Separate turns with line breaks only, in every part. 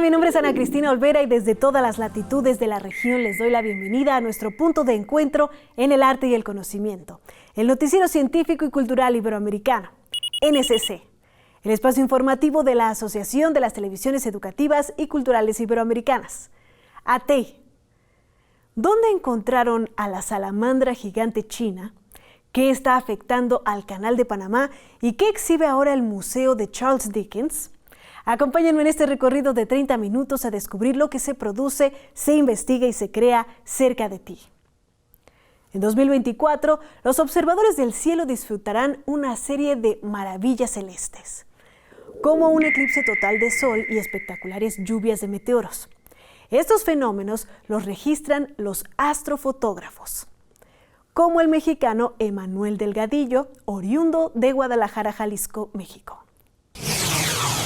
Mi nombre es Ana Cristina Olvera y desde todas las latitudes de la región les doy la bienvenida a nuestro punto de encuentro en el arte y el conocimiento, el noticiero científico y cultural iberoamericano, NSC, el espacio informativo de la Asociación de las Televisiones Educativas y Culturales Iberoamericanas, ATEI. ¿Dónde encontraron a la salamandra gigante china? ¿Qué está afectando al Canal de Panamá? ¿Y qué exhibe ahora el Museo de Charles Dickens? Acompáñenme en este recorrido de 30 minutos a descubrir lo que se produce, se investiga y se crea cerca de ti. En 2024, los observadores del cielo disfrutarán una serie de maravillas celestes, como un eclipse total de sol y espectaculares lluvias de meteoros. Estos fenómenos los registran los astrofotógrafos, como el mexicano Emanuel Delgadillo, oriundo de Guadalajara, Jalisco, México.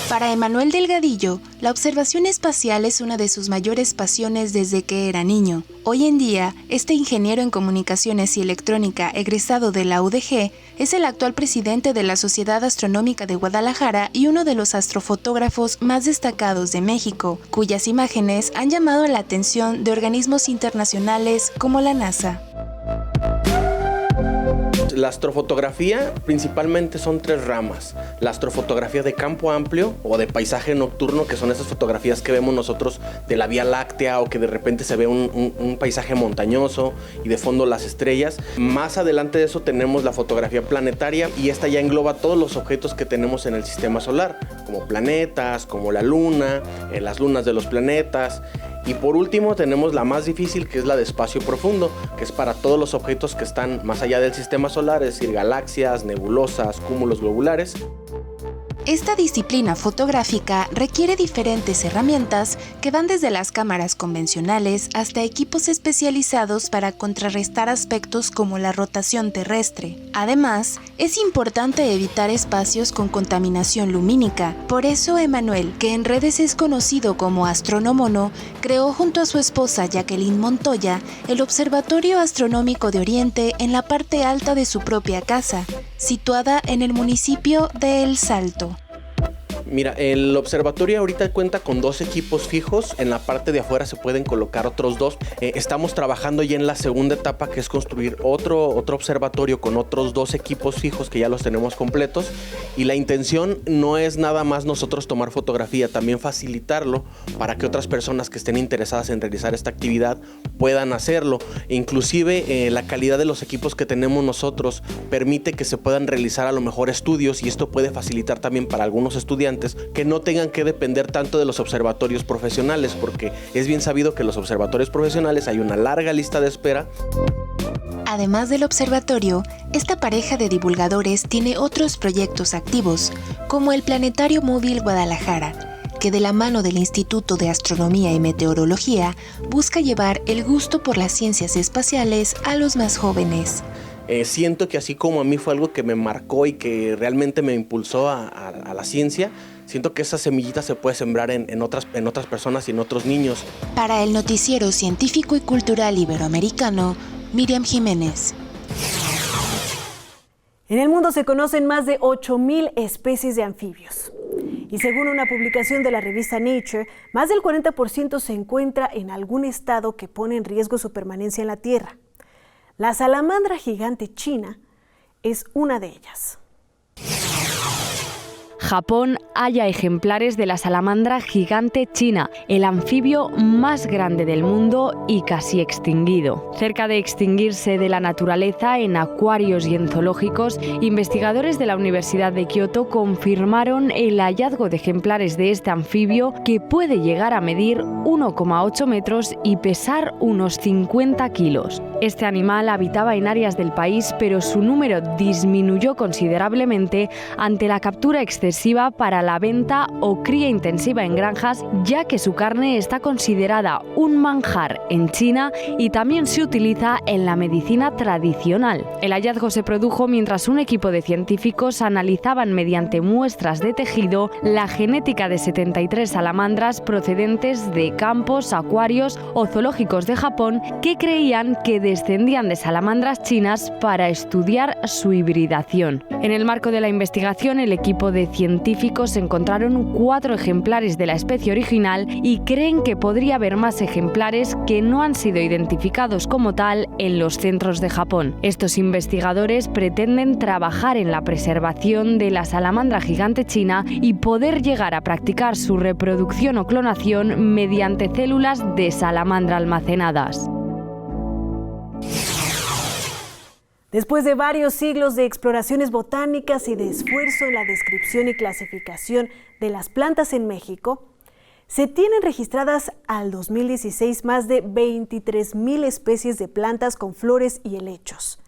Para Emanuel Delgadillo, la observación espacial es una de sus mayores pasiones desde que era niño. Hoy en día, este ingeniero en comunicaciones y electrónica egresado de la UDG es el actual presidente de la Sociedad Astronómica de Guadalajara y uno de los astrofotógrafos más destacados de México, cuyas imágenes han llamado la atención de organismos internacionales como la NASA.
La astrofotografía principalmente son tres ramas. La astrofotografía de campo amplio o de paisaje nocturno, que son esas fotografías que vemos nosotros de la Vía Láctea o que de repente se ve un paisaje montañoso y de fondo las estrellas. Más adelante de eso tenemos la fotografía planetaria y esta ya engloba todos los objetos que tenemos en el sistema solar, como planetas, como la luna, las lunas de los planetas. Y por último tenemos la más difícil, que es la de espacio profundo, que es para todos los objetos que están más allá del sistema solar, es decir, galaxias, nebulosas, cúmulos globulares.
Esta disciplina fotográfica requiere diferentes herramientas que van desde las cámaras convencionales hasta equipos especializados para contrarrestar aspectos como la rotación terrestre. Además, es importante evitar espacios con contaminación lumínica. Por eso Emanuel, que en redes es conocido como Astrónomono, creó junto a su esposa Jacqueline Montoya el Observatorio Astronómico de Oriente en la parte alta de su propia casa, situada en el municipio de El Salto.
Mira, el observatorio ahorita cuenta con 2 equipos fijos. En la parte de afuera se pueden colocar otros 2. Estamos trabajando ya en la segunda etapa, que es construir otro observatorio con otros 2 equipos fijos que ya los tenemos completos. Y la intención no es nada más nosotros tomar fotografía, también facilitarlo para que otras personas que estén interesadas en realizar esta actividad puedan hacerlo. Inclusive la calidad de los equipos que tenemos nosotros permite que se puedan realizar a lo mejor estudios, y esto puede facilitar también para algunos estudiantes que no tengan que depender tanto de los observatorios profesionales, porque es bien sabido que los observatorios profesionales hay una larga lista de espera.
Además del observatorio, esta pareja de divulgadores tiene otros proyectos activos, como el Planetario Móvil Guadalajara, que de la mano del Instituto de Astronomía y Meteorología busca llevar el gusto por las ciencias espaciales a los más jóvenes.
Siento que así como a mí fue algo que me marcó y que realmente me impulsó a la ciencia, siento que esa semillita se puede sembrar en otras personas y en otros niños.
Para el noticiero científico y cultural iberoamericano, Miriam Jiménez.
En el mundo se conocen más de 8,000 especies de anfibios. Y según una publicación de la revista Nature, más del 40% se encuentra en algún estado que pone en riesgo su permanencia en la Tierra. La salamandra gigante china es una de ellas.
Japón halla ejemplares de la salamandra gigante china, el anfibio más grande del mundo y casi extinguido. Cerca de extinguirse de la naturaleza, en acuarios y en zoológicos, investigadores de la Universidad de Kioto confirmaron el hallazgo de ejemplares de este anfibio, que puede llegar a medir 1,8 metros y pesar unos 50 kilos. Este animal habitaba en áreas del país, pero su número disminuyó considerablemente ante la captura excesiva para la venta o cría intensiva en granjas, ya que su carne está considerada un manjar en China y también se utiliza en la medicina tradicional. El hallazgo se produjo mientras un equipo de científicos analizaban mediante muestras de tejido la genética de 73 salamandras procedentes de campos, acuarios o zoológicos de Japón, que creían que descendían de salamandras chinas para estudiar su hibridación. En el marco de la investigación, el equipo de científicos científicos encontraron 4 ejemplares de la especie original y creen que podría haber más ejemplares que no han sido identificados como tal en los centros de Japón. Estos investigadores pretenden trabajar en la preservación de la salamandra gigante china y poder llegar a practicar su reproducción o clonación mediante células de salamandra almacenadas.
Después de varios siglos de exploraciones botánicas y de esfuerzo en la descripción y clasificación de las plantas en México, se tienen registradas al 2016 más de 23,000 especies de plantas con flores y helechos.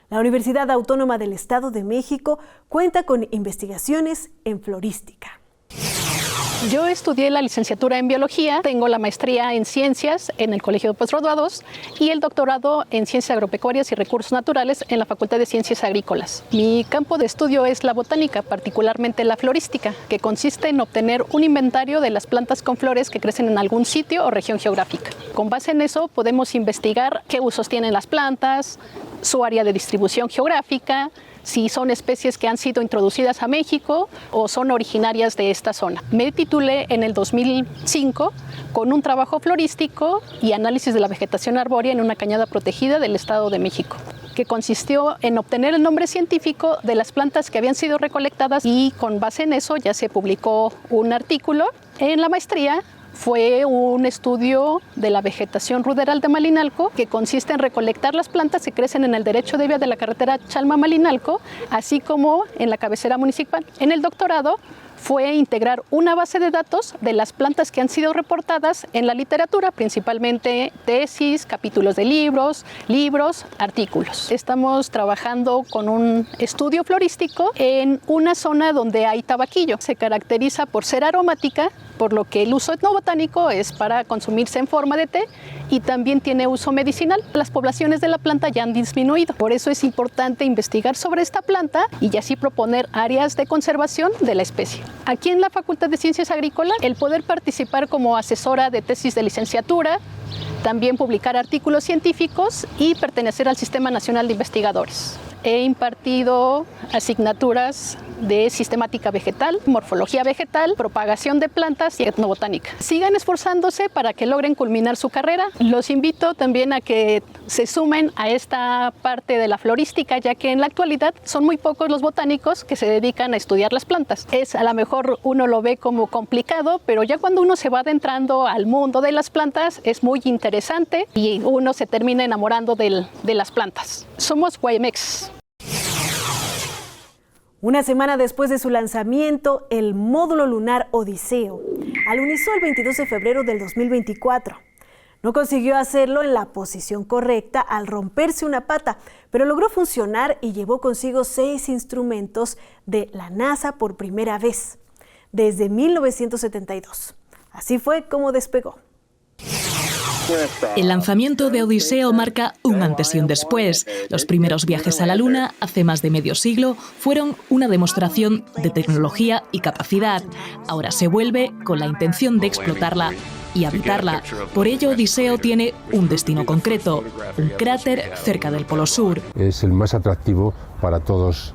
La Universidad Autónoma del Estado de México cuenta con investigaciones en florística.
Yo estudié la licenciatura en biología, tengo la maestría en ciencias en el Colegio de Postgraduados y el doctorado en ciencias agropecuarias y recursos naturales en la Facultad de Ciencias Agrícolas. Mi campo de estudio es la botánica, particularmente la florística, que consiste en obtener un inventario de las plantas con flores que crecen en algún sitio o región geográfica. Con base en eso podemos investigar qué usos tienen las plantas, su área de distribución geográfica, si son especies que han sido introducidas a México o son originarias de esta zona. Me titulé en el 2005 con un trabajo florístico y análisis de la vegetación arbórea en una cañada protegida del Estado de México, que consistió en obtener el nombre científico de las plantas que habían sido recolectadas y con base en eso ya se publicó un artículo. En la maestría fue un estudio de la vegetación ruderal de Malinalco, que consiste en recolectar las plantas que crecen en el derecho de vía de la carretera Chalma-Malinalco, así como en la cabecera municipal. En el doctorado fue integrar una base de datos de las plantas que han sido reportadas en la literatura, principalmente tesis, capítulos de libros, artículos. Estamos trabajando con un estudio florístico en una zona donde hay tabaquillo. Se caracteriza por ser aromática, por lo que el uso etnobotánico es para consumirse en forma de té y también tiene uso medicinal. Las poblaciones de la planta ya han disminuido, por eso es importante investigar sobre esta planta y así proponer áreas de conservación de la especie. Aquí en la Facultad de Ciencias Agrícolas, el poder participar como asesora de tesis de licenciatura, también publicar artículos científicos y pertenecer al Sistema Nacional de Investigadores. He impartido asignaturas de sistemática vegetal, morfología vegetal, propagación de plantas y etnobotánica. Sigan esforzándose para que logren culminar su carrera. Los invito también a que se sumen a esta parte de la florística, ya que en la actualidad son muy pocos los botánicos que se dedican a estudiar las plantas. A lo mejor uno lo ve como complicado, pero ya cuando uno se va adentrando al mundo de las plantas es muy interesante y uno se termina enamorando de las plantas. Somos Guayemex.
Una semana después de su lanzamiento, el módulo lunar Odiseo alunizó el 22 de febrero del 2024. No consiguió hacerlo en la posición correcta al romperse una pata, pero logró funcionar y llevó consigo 6 instrumentos de la NASA por primera vez, desde 1972. Así fue como despegó.
El lanzamiento de Odiseo marca un antes y un después. Los primeros viajes a la Luna, hace más de medio siglo, fueron una demostración de tecnología y capacidad. Ahora se vuelve con la intención de explotarla y habitarla. Por ello, Odiseo tiene un destino concreto, un cráter cerca del Polo Sur.
Es el más atractivo para todos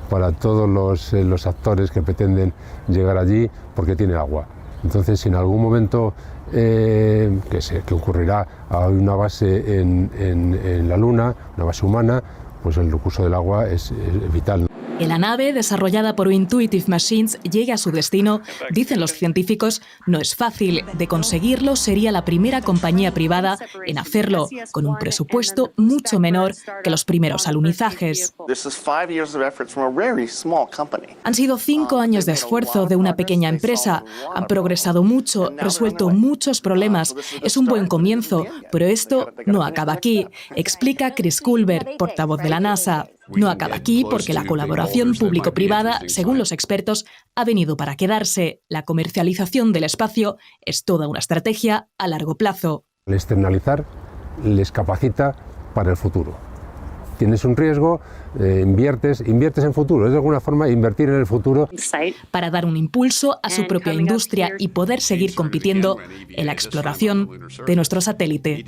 los actores que pretenden llegar allí porque tiene agua. Entonces, si en algún momento que ocurrirá a una base en la Luna, una base humana, pues el recurso del agua es vital.
Que la nave, desarrollada por Intuitive Machines, llegue a su destino, dicen los científicos, no es fácil. De conseguirlo, sería la primera compañía privada en hacerlo, con un presupuesto mucho menor que los primeros alunizajes. Han sido 5 años de esfuerzo de una pequeña empresa. Han progresado mucho, resuelto muchos problemas. Es un buen comienzo, pero esto no acaba aquí, explica Chris Culver, portavoz de la NASA. No acaba aquí porque la colaboración público-privada, según los expertos, ha venido para quedarse. La comercialización del espacio es toda una estrategia a largo plazo.
El externalizar les capacita para el futuro. Tienes un riesgo, inviertes en futuro, es de alguna forma invertir en el futuro.
Para dar un impulso a su propia industria y poder seguir compitiendo en la exploración de nuestro satélite.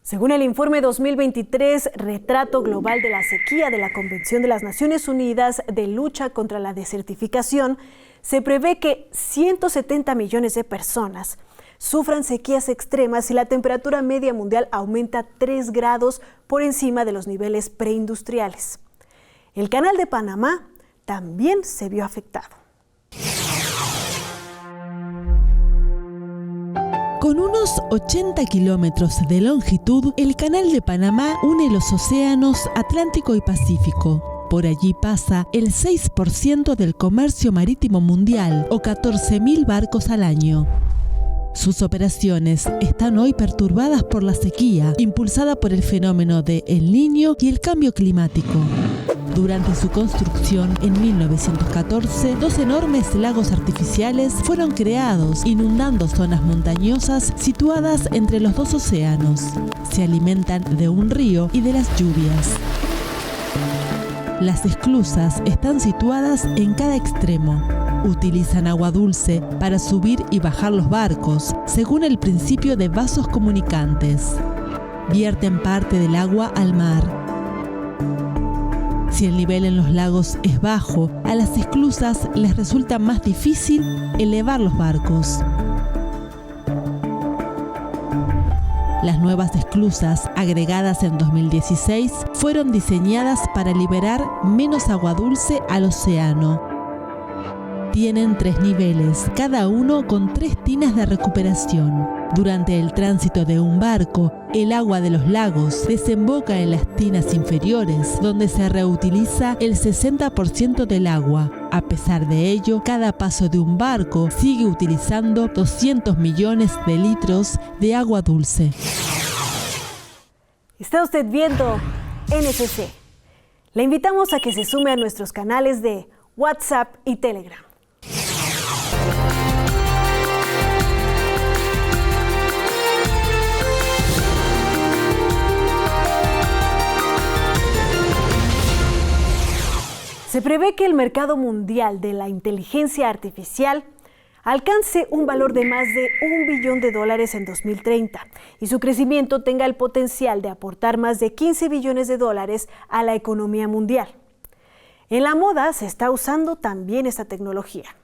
Según el informe 2023, Retrato Global de la Sequía de la Convención de las Naciones Unidas de Lucha contra la Desertificación, se prevé que 170 millones de personas sufran sequías extremas si la temperatura media mundial aumenta 3 grados por encima de los niveles preindustriales. El Canal de Panamá también se vio afectado.
Con unos 80 kilómetros de longitud, el Canal de Panamá une los océanos Atlántico y Pacífico. Por allí pasa el 6% del comercio marítimo mundial, o 14.000 barcos al año. Sus operaciones están hoy perturbadas por la sequía, impulsada por el fenómeno de El Niño y el cambio climático. Durante su construcción en 1914, 2 enormes lagos artificiales fueron creados, inundando zonas montañosas situadas entre los 2 océanos. Se alimentan de un río y de las lluvias. Las esclusas están situadas en cada extremo. Utilizan agua dulce para subir y bajar los barcos, según el principio de vasos comunicantes. Vierten parte del agua al mar. Si el nivel en los lagos es bajo, a las esclusas les resulta más difícil elevar los barcos. Las nuevas esclusas, agregadas en 2016, fueron diseñadas para liberar menos agua dulce al océano. Tienen 3 niveles, cada uno con 3 tinas de recuperación. Durante el tránsito de un barco, el agua de los lagos desemboca en las tinas inferiores, donde se reutiliza el 60% del agua. A pesar de ello, cada paso de un barco sigue utilizando 200 millones de litros de agua dulce.
Está usted viendo NSC. Le invitamos a que se sume a nuestros canales de WhatsApp y Telegram. Se prevé que el mercado mundial de la inteligencia artificial alcance un valor de más de $1 billón en 2030 y su crecimiento tenga el potencial de aportar más de $15 billones a la economía mundial. En la moda se está usando también esta tecnología.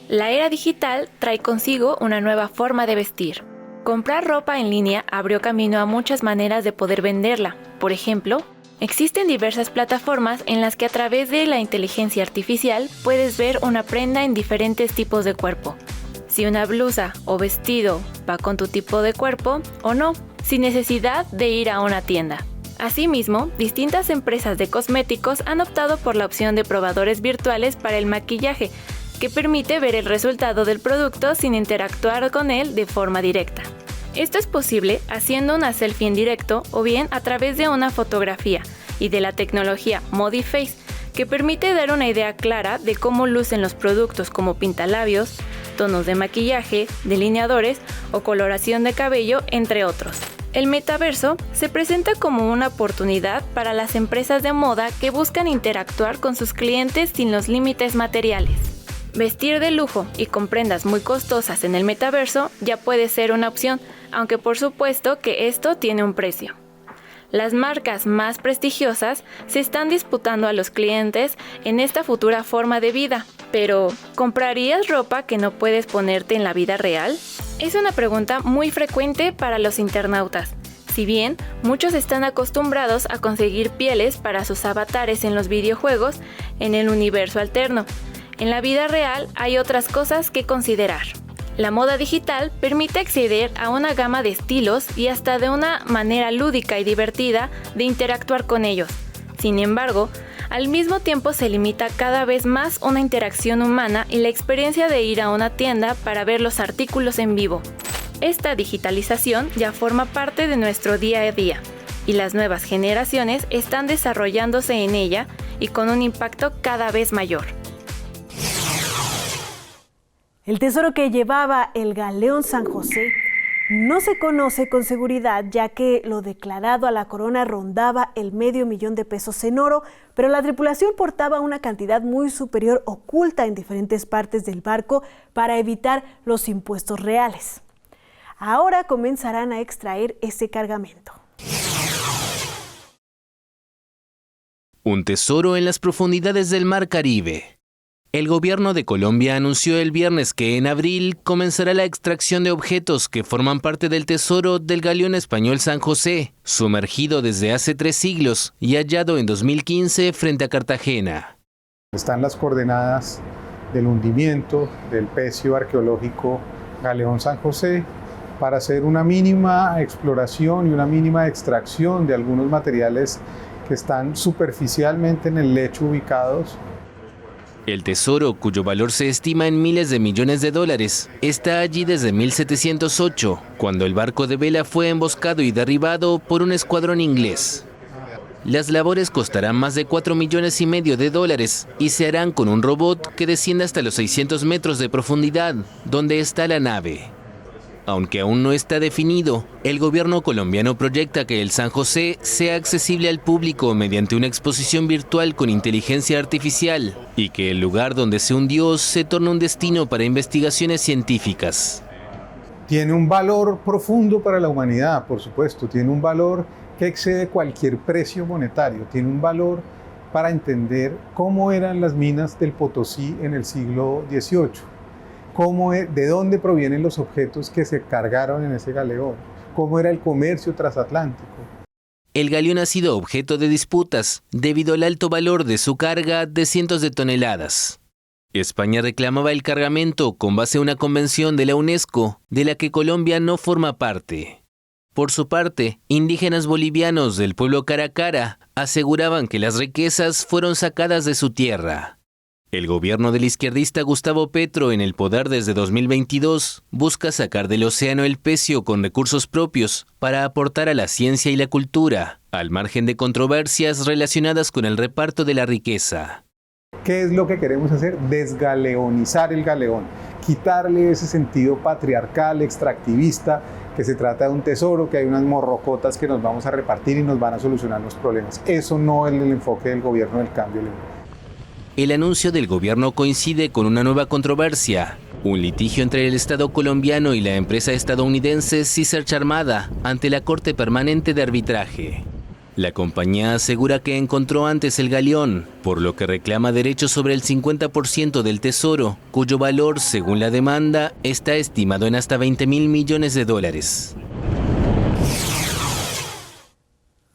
La era digital trae consigo una nueva forma de vestir. Comprar ropa en línea abrió camino a muchas maneras de poder venderla. Por ejemplo, existen diversas plataformas en las que a través de la inteligencia artificial puedes ver una prenda en diferentes tipos de cuerpo. Si una blusa o vestido va con tu tipo de cuerpo o no, sin necesidad de ir a una tienda. Asimismo, distintas empresas de cosméticos han optado por la opción de probadores virtuales para el maquillaje, que permite ver el resultado del producto sin interactuar con él de forma directa. Esto es posible haciendo una selfie en directo o bien a través de una fotografía y de la tecnología Modiface, que permite dar una idea clara de cómo lucen los productos como pintalabios, tonos de maquillaje, delineadores o coloración de cabello, entre otros. El metaverso se presenta como una oportunidad para las empresas de moda que buscan interactuar con sus clientes sin los límites materiales. Vestir de lujo y con prendas muy costosas en el metaverso ya puede ser una opción, aunque por supuesto que esto tiene un precio. Las marcas más prestigiosas se están disputando a los clientes en esta futura forma de vida. Pero, ¿comprarías ropa que no puedes ponerte en la vida real? Es una pregunta muy frecuente para los internautas. Si bien muchos están acostumbrados a conseguir pieles para sus avatares en los videojuegos en el universo alterno, en la vida real hay otras cosas que considerar. La moda digital permite acceder a una gama de estilos y hasta de una manera lúdica y divertida de interactuar con ellos. Sin embargo, al mismo tiempo se limita cada vez más una interacción humana y la experiencia de ir a una tienda para ver los artículos en vivo. Esta digitalización ya forma parte de nuestro día a día y las nuevas generaciones están desarrollándose en ella y con un impacto cada vez mayor.
El tesoro que llevaba el galeón San José no se conoce con seguridad, ya que lo declarado a la corona rondaba el $500,000 en oro, pero la tripulación portaba una cantidad muy superior oculta en diferentes partes del barco para evitar los impuestos reales. ahora comenzarán a extraer ese cargamento.
Un tesoro en las profundidades del Mar Caribe. El gobierno de Colombia anunció el viernes que en abril comenzará la extracción de objetos que forman parte del tesoro del galeón español San José, sumergido desde hace 3 siglos y hallado en 2015 frente a Cartagena.
Están las coordenadas del hundimiento del pecio arqueológico Galeón San José para hacer una mínima exploración y una mínima extracción de algunos materiales que están superficialmente en el lecho ubicados.
El tesoro, cuyo valor se estima en miles de millones de dólares, está allí desde 1708, cuando el barco de vela fue emboscado y derribado por un escuadrón inglés. Las labores costarán más de $4,5 millones de dólares y se harán con un robot que desciende hasta los 600 metros de profundidad, donde está la nave. Aunque aún no está definido, el gobierno colombiano proyecta que el San José sea accesible al público mediante una exposición virtual con inteligencia artificial y que el lugar donde se hundió se torne un destino para investigaciones científicas.
Tiene un valor profundo para la humanidad, por supuesto, tiene un valor que excede cualquier precio monetario, tiene un valor para entender cómo eran las minas del Potosí en el siglo XVIII. De dónde provienen los objetos que se cargaron en ese galeón, cómo era el comercio transatlántico.
El galeón ha sido objeto de disputas debido al alto valor de su carga de cientos de toneladas. España reclamaba el cargamento con base a una convención de la UNESCO, de la que Colombia no forma parte. Por su parte, indígenas bolivianos del pueblo Caracara aseguraban que las riquezas fueron sacadas de su tierra. El gobierno del izquierdista Gustavo Petro, en el poder desde 2022, busca sacar del océano el pecio con recursos propios para aportar a la ciencia y la cultura, al margen de controversias relacionadas con el reparto de la riqueza.
¿Qué es lo que queremos hacer? Desgaleonizar el galeón, quitarle ese sentido patriarcal, extractivista, que se trata de un tesoro, que hay unas morrocotas que nos vamos a repartir y nos van a solucionar los problemas. Eso no es el enfoque del gobierno del cambio.
El anuncio del gobierno coincide con una nueva controversia, un litigio entre el Estado colombiano y la empresa estadounidense Research Armada ante la Corte Permanente de Arbitraje. La compañía asegura que encontró antes el galeón, por lo que reclama derechos sobre el 50% del tesoro, cuyo valor, según la demanda, está estimado en hasta $20,000 millones.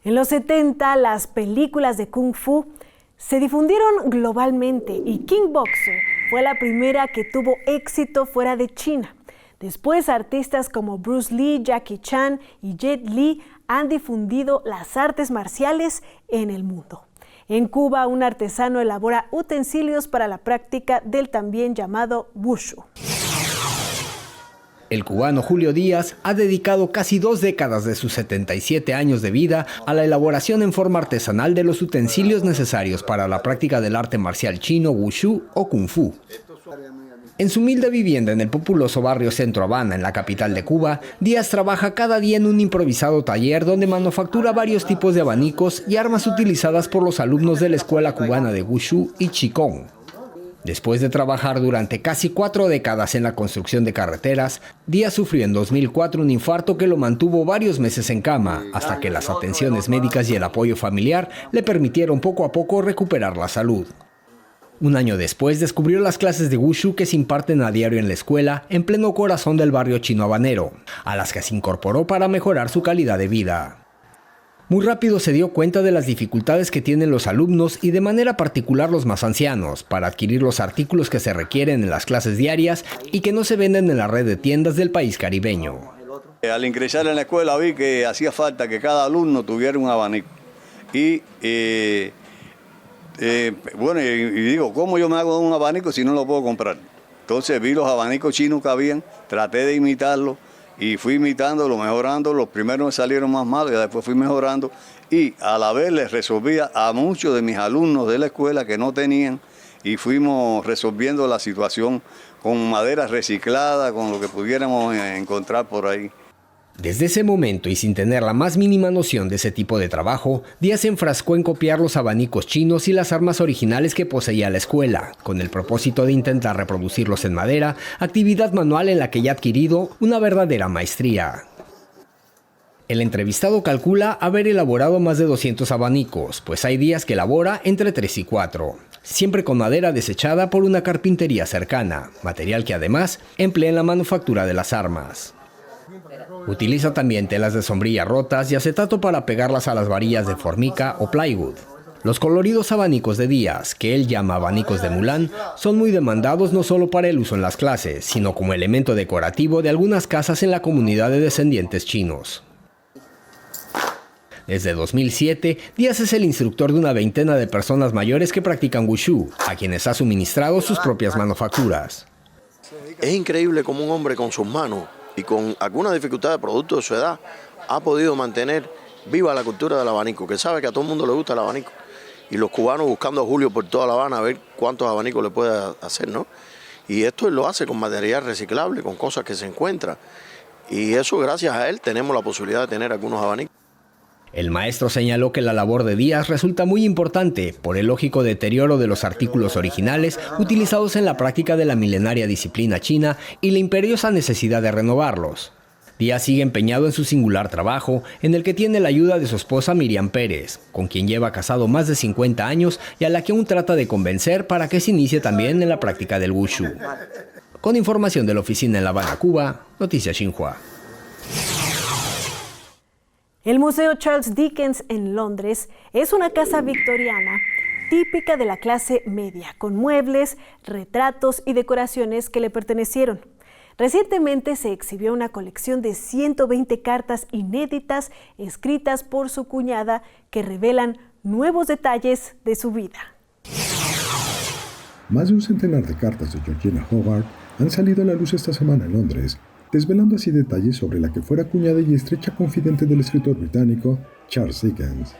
En los 70, las películas de Kung Fu se difundieron globalmente y King Boxer fue la primera que tuvo éxito fuera de China. Después, artistas como Bruce Lee, Jackie Chan y Jet Li han difundido las artes marciales en el mundo. En Cuba, un artesano elabora utensilios para la práctica del también llamado Wushu.
El cubano Julio Díaz ha dedicado casi 2 décadas de sus 77 años de vida a la elaboración en forma artesanal de los utensilios necesarios para la práctica del arte marcial chino Wushu o Kung Fu. En su humilde vivienda en el populoso barrio Centro Habana, en la capital de Cuba, Díaz trabaja cada día en un improvisado taller donde manufactura varios tipos de abanicos y armas utilizadas por los alumnos de la Escuela Cubana de Wushu y Qigong. Después de trabajar durante casi 4 décadas en la construcción de carreteras, Díaz sufrió en 2004 un infarto que lo mantuvo varios meses en cama, hasta que las atenciones médicas y el apoyo familiar le permitieron poco a poco recuperar la salud. Un año después descubrió las clases de Wushu que se imparten a diario en la escuela, en pleno corazón del barrio chino habanero, a las que se incorporó para mejorar su calidad de vida. Muy rápido se dio cuenta de las dificultades que tienen los alumnos y de manera particular los más ancianos para adquirir los artículos que se requieren en las clases diarias y que no se venden en la red de tiendas del país caribeño.
Al ingresar en la escuela vi que hacía falta que cada alumno tuviera un abanico. Y digo, ¿cómo yo me hago un abanico si no lo puedo comprar? Entonces vi los abanicos chinos que habían, traté de imitarlos. Y fui imitándolo, mejorando. Los primeros me salieron más malos y después fui mejorando. Y a la vez les resolvía a muchos de mis alumnos de la escuela que no tenían. Y fuimos resolviendo la situación con madera reciclada, con lo que pudiéramos encontrar por ahí.
Desde ese momento y sin tener la más mínima noción de ese tipo de trabajo, Díaz se enfrascó en copiar los abanicos chinos y las armas originales que poseía la escuela, con el propósito de intentar reproducirlos en madera, actividad manual en la que ya ha adquirido una verdadera maestría. El entrevistado calcula haber elaborado más de 200 abanicos, pues hay días que elabora entre 3 y 4, siempre con madera desechada por una carpintería cercana, material que además emplea en la manufactura de las armas. Utiliza también telas de sombrilla rotas y acetato para pegarlas a las varillas de formica o plywood. Los coloridos abanicos de Díaz, que él llama abanicos de Mulan, son muy demandados no solo para el uso en las clases, sino como elemento decorativo de algunas casas en la comunidad de descendientes chinos. Desde 2007, Díaz es el instructor de una veintena de personas mayores que practican wushu, a quienes ha suministrado sus propias manufacturas.
Es increíble cómo un hombre con sus manos y con alguna dificultad de producto de su edad ha podido mantener viva la cultura del abanico, que sabe que a todo el mundo le gusta el abanico. Y los cubanos buscando a Julio por toda La Habana a ver cuántos abanicos le puede hacer, ¿no? Y esto él lo hace con material reciclable, con cosas que se encuentran. Y eso, gracias a él, tenemos la posibilidad de tener algunos abanicos.
El maestro señaló que la labor de Díaz resulta muy importante por el lógico deterioro de los artículos originales utilizados en la práctica de la milenaria disciplina china y la imperiosa necesidad de renovarlos. Díaz sigue empeñado en su singular trabajo, en el que tiene la ayuda de su esposa Miriam Pérez, con quien lleva casado más de 50 años y a la que aún trata de convencer para que se inicie también en la práctica del wushu. Con información de la oficina en La Habana, Cuba, Noticias Xinhua.
El Museo Charles Dickens en Londres es una casa victoriana típica de la clase media, con muebles, retratos y decoraciones que le pertenecieron. Recientemente se exhibió una colección de 120 cartas inéditas escritas por su cuñada que revelan nuevos detalles de su vida.
Más de un centenar de cartas de Georgina Howard han salido a la luz esta semana en Londres, desvelando así detalles sobre la que fuera cuñada y estrecha confidente del escritor británico Charles Dickens.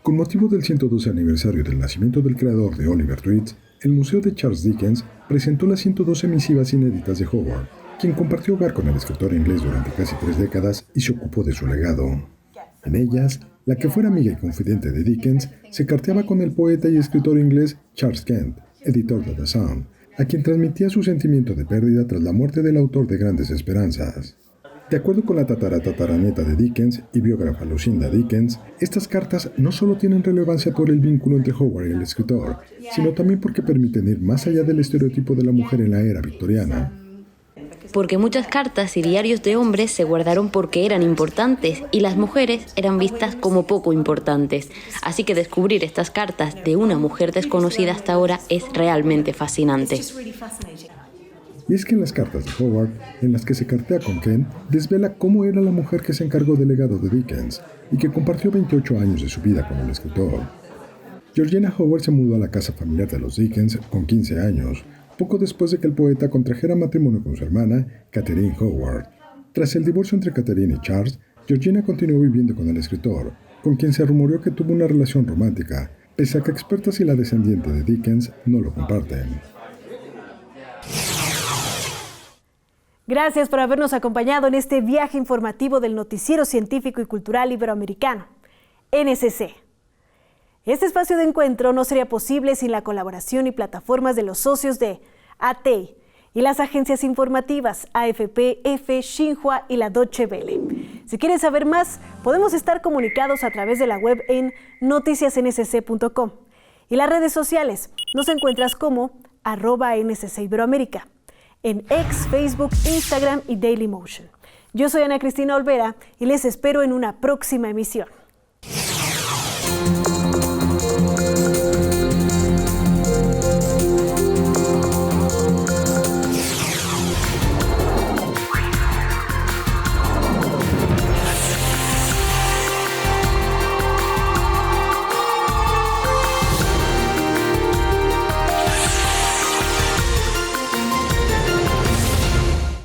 Con motivo del 112 aniversario del nacimiento del creador de Oliver Twist, el Museo de Charles Dickens presentó las 112 misivas inéditas de Howard, quien compartió hogar con el escritor inglés durante casi 3 décadas y se ocupó de su legado. En ellas, la que fuera amiga y confidente de Dickens se carteaba con el poeta y escritor inglés Charles Kent, editor de The Sun, a quien transmitía su sentimiento de pérdida tras la muerte del autor de Grandes Esperanzas. De acuerdo con la tataranieta de Dickens y biógrafa Lucinda Dickens, estas cartas no solo tienen relevancia por el vínculo entre Howard y el escritor, sino también porque permiten ir más allá del estereotipo de la mujer en la era victoriana.
Porque muchas cartas y diarios de hombres se guardaron porque eran importantes y las mujeres eran vistas como poco importantes. Así que descubrir estas cartas de una mujer desconocida hasta ahora es realmente fascinante.
Y es que en las cartas de Howard, en las que se cartea con Ken, desvela cómo era la mujer que se encargó del legado de Dickens y que compartió 28 años de su vida con el escritor. Georgina Howard se mudó a la casa familiar de los Dickens con 15 años, poco después de que el poeta contrajera matrimonio con su hermana, Catherine Howard. Tras el divorcio entre Catherine y Charles, Georgina continuó viviendo con el escritor, con quien se rumoreó que tuvo una relación romántica, pese a que expertas y la descendiente de Dickens no lo comparten.
Gracias por habernos acompañado en este viaje informativo del Noticiero Científico y Cultural Iberoamericano, NSC. Este espacio de encuentro no sería posible sin la colaboración y plataformas de los socios de ATEI y las agencias informativas AFP, EFE, Xinhua y la Deutsche Welle. Si quieres saber más, podemos estar comunicados a través de la web en noticiasnsc.com y las redes sociales. Nos encuentras como @NSC Iberoamérica, en X, Facebook, Instagram y Dailymotion. Yo soy Ana Cristina Olvera y les espero en una próxima emisión.